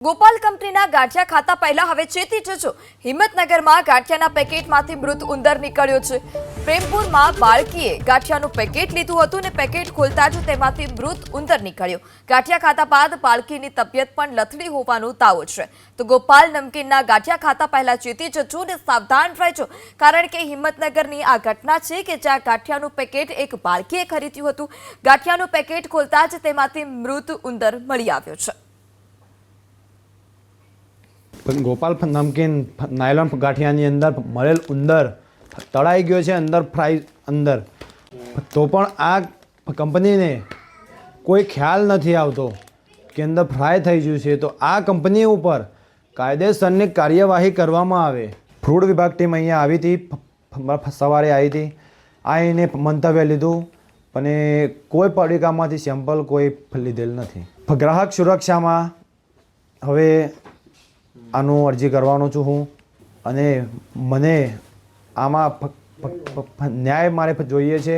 ગોપાલ કંપનીના ગાંઠિયા ખાતા પહેલા હવે ચેતી જજો। હિંમતનગરમાં ગાંઠિયાના પેકેટમાંથી મૃત ઉંદર નીકળ્યો છે। પ્રેમપુરમાં બાળકીએ ગાંઠિયાનું પેકેટ લીધું હતું ને પેકેટ ખોલતા જ તેમાંથી મૃત ઉંદર નીકળ્યો। ગાંઠિયા ખાતા બાદ બાળકીની તબિયત પણ લથડી હોવાનો દાવો છે। તો ગોપાલ નમકીનના ગાંઠિયા ખાતા પહેલા ચેતી જજો ને સાવધાન રહેજો, કારણ કે હિંમતનગરની આ ઘટના છે કે જ્યાં ગાંઠિયાનું પેકેટ એક બાળકીએ ખરીદ્યું હતું। ગાંઠિયાનું પેકેટ ખોલતા જ તેમાંથી મૃત ઉંદર મળી આવ્યો છે। ગોપાલ નમકીન નાયલોન ગાંઠિયાની અંદર મળેલ ઉંદર તળાઈ ગયો છે અંદર ફ્રાય અંદર, તો પણ આ કંપનીને કોઈ ખ્યાલ નથી આવતો કે અંદર ફ્રાય થઈ ગયું છે। તો આ કંપની ઉપર કાયદેસરની કાર્યવાહી કરવામાં આવે। ફૂડ વિભાગ ટીમ અહીંયા આવી હતી, સવારે આવી હતી, આવીને મંતવ્ય લીધું, પણ કોઈ પડીકામાંથી સેમ્પલ કોઈ લીધેલ નથી। ગ્રાહક સુરક્ષામાં હવે આનું અરજી કરવાનો છું હું, અને મને આમાં ન્યાય મારે જોઈએ છે।